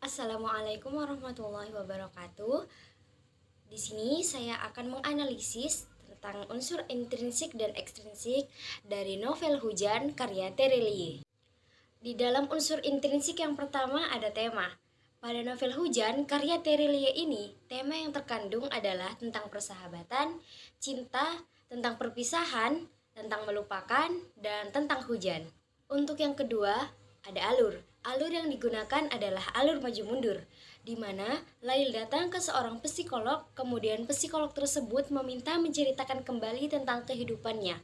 Assalamualaikum warahmatullahi wabarakatuh. Di sini saya akan menganalisis tentang unsur intrinsik dan ekstrinsik dari novel Hujan karya Terelie. Di dalam unsur intrinsik yang pertama ada tema. Pada novel Hujan karya Terelie ini, tema yang terkandung adalah tentang persahabatan, cinta, tentang perpisahan, tentang melupakan, dan tentang hujan. Untuk yang kedua, ada alur. Alur yang digunakan adalah alur maju mundur, di mana Lail datang ke seorang psikolog, kemudian psikolog tersebut meminta menceritakan kembali tentang kehidupannya.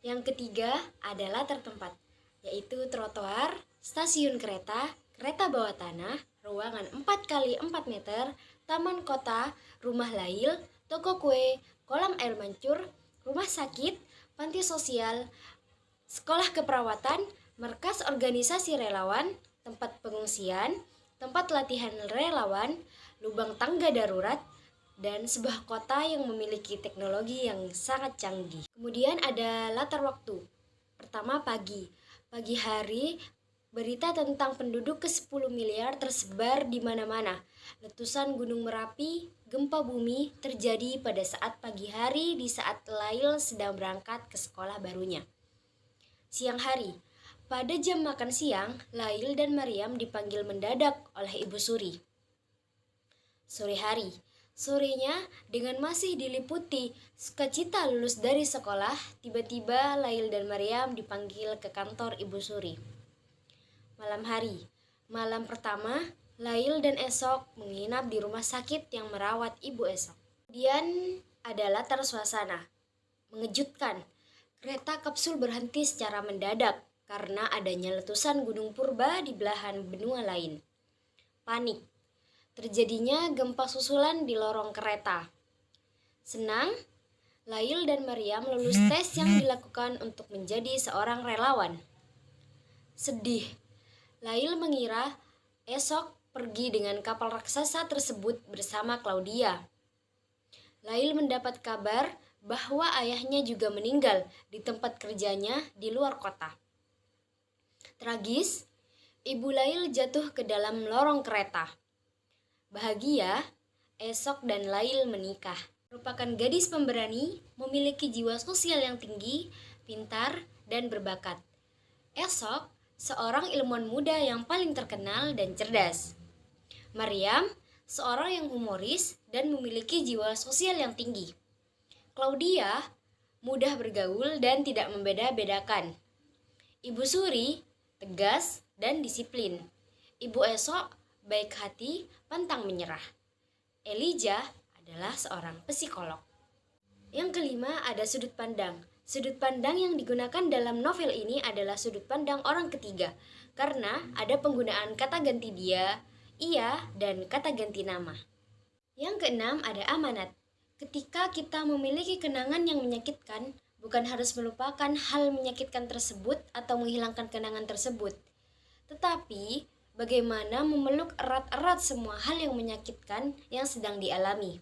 Yang ketiga adalah latar tempat, yaitu trotoar, stasiun kereta, kereta bawah tanah, ruangan 4x4 meter, taman kota, rumah Lail, toko kue, kolam air mancur, rumah sakit, panti sosial, sekolah keperawatan, markas organisasi relawan, tempat pengungsian, tempat latihan relawan, lubang tangga darurat, dan sebuah kota yang memiliki teknologi yang sangat canggih. Kemudian ada latar waktu. Pertama, pagi. Pagi hari, berita tentang penduduk ke-10 miliar tersebar di mana-mana. Letusan Gunung Merapi, gempa bumi terjadi pada saat pagi hari di saat Lail sedang berangkat ke sekolah barunya. Siang hari, pada jam makan siang, Lail dan Maryam dipanggil mendadak oleh Ibu Suri. Sore hari, sorenya dengan masih diliputi sukacita lulus dari sekolah, tiba-tiba Lail dan Maryam dipanggil ke kantor Ibu Suri. Malam hari, malam pertama, Lail dan Esok menginap di rumah sakit yang merawat Ibu Esok. Kemudian ada latar suasana. Mengejutkan, kereta kapsul berhenti secara mendadak karena adanya letusan gunung purba di belahan benua lain. Panik, terjadinya gempa susulan di lorong kereta. Senang, Lail dan Maryam lulus tes yang dilakukan untuk menjadi seorang relawan. Sedih, Lail mengira Esok pergi dengan kapal raksasa tersebut bersama Claudia. Lail mendapat kabar bahwa ayahnya juga meninggal di tempat kerjanya di luar kota. Tragis, Ibu Lail jatuh ke dalam lorong kereta. Bahagia, Esok dan Lail menikah. Merupakan gadis pemberani, memiliki jiwa sosial yang tinggi, pintar, dan berbakat. Esok, seorang ilmuwan muda yang paling terkenal dan cerdas. Maryam, seorang yang humoris dan memiliki jiwa sosial yang tinggi. Claudia, mudah bergaul dan tidak membeda-bedakan. Ibu Suri, tegas dan disiplin. Ibu Esok, baik hati, pantang menyerah. Elijah adalah seorang psikolog. Yang kelima ada sudut pandang. Sudut pandang yang digunakan dalam novel ini adalah sudut pandang orang ketiga, karena ada penggunaan kata ganti dia, ia, dan kata ganti nama. Yang keenam ada amanat. Ketika kita memiliki kenangan yang menyakitkan, bukan harus melupakan hal menyakitkan tersebut atau menghilangkan kenangan tersebut, tetapi bagaimana memeluk erat-erat semua hal yang menyakitkan yang sedang dialami.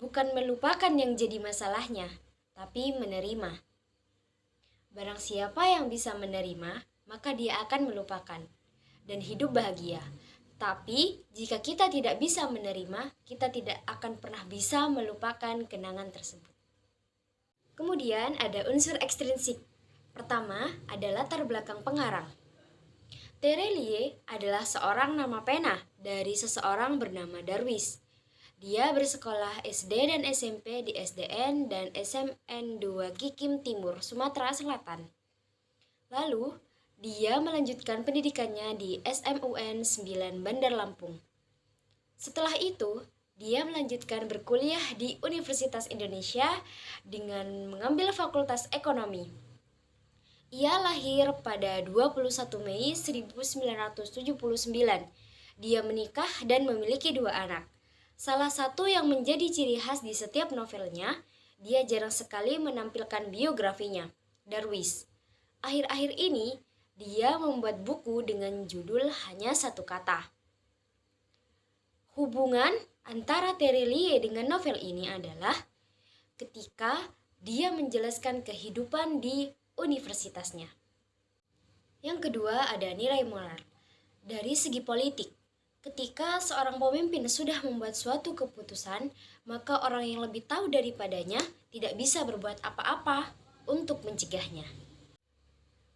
Bukan melupakan yang jadi masalahnya, tapi menerima. Barang siapa yang bisa menerima, maka dia akan melupakan dan hidup bahagia. Tapi jika kita tidak bisa menerima, kita tidak akan pernah bisa melupakan kenangan tersebut. Kemudian ada unsur ekstrinsik. Pertama, ada latar belakang pengarang. Terelie adalah seorang nama pena dari seseorang bernama Darwis. Dia bersekolah SD dan SMP di SDN dan SMN 2 Kikim Timur, Sumatera Selatan. Lalu, dia melanjutkan pendidikannya di SMUN 9 Bandar Lampung. Setelah itu, dia melanjutkan berkuliah di Universitas Indonesia dengan mengambil Fakultas Ekonomi. Ia lahir pada 21 Mei 1979. Dia menikah dan memiliki 2 anak. Salah satu yang menjadi ciri khas di setiap novelnya, dia jarang sekali menampilkan biografinya, Darwis. Akhir-akhir ini, dia membuat buku dengan judul hanya 1 kata. Hubungan antara Terelie dengan novel ini adalah ketika dia menjelaskan kehidupan di universitasnya. Yang kedua ada nilai moral. Dari segi politik, Ketika seorang pemimpin sudah membuat suatu keputusan, maka orang yang lebih tahu daripadanya tidak bisa berbuat apa-apa untuk mencegahnya.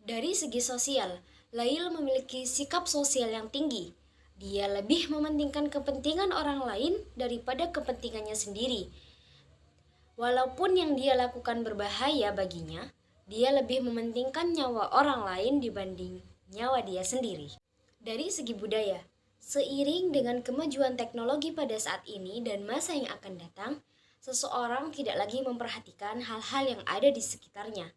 Dari segi sosial, Lail memiliki sikap sosial yang tinggi. Dia lebih mementingkan kepentingan orang lain daripada kepentingannya sendiri. Walaupun yang dia lakukan berbahaya baginya, dia lebih mementingkan nyawa orang lain dibanding nyawa dia sendiri. Dari segi budaya, seiring dengan kemajuan teknologi pada saat ini dan masa yang akan datang, seseorang tidak lagi memperhatikan hal-hal yang ada di sekitarnya.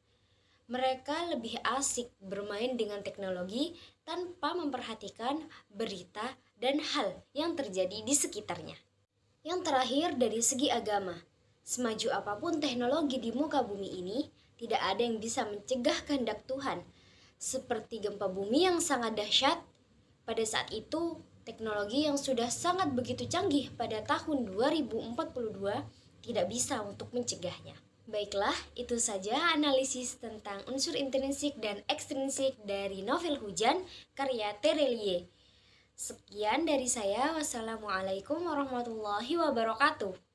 Mereka lebih asik bermain dengan teknologi tanpa memperhatikan berita dan hal yang terjadi di sekitarnya. Yang terakhir, dari segi agama, semaju apapun teknologi di muka bumi ini, tidak ada yang bisa mencegah kehendak Tuhan. Seperti gempa bumi yang sangat dahsyat, pada saat itu teknologi yang sudah sangat begitu canggih pada tahun 2042 tidak bisa untuk mencegahnya. Baiklah, itu saja analisis tentang unsur intrinsik dan ekstrinsik dari novel Hujan karya Terelie. Sekian dari saya. Wassalamualaikum warahmatullahi wabarakatuh.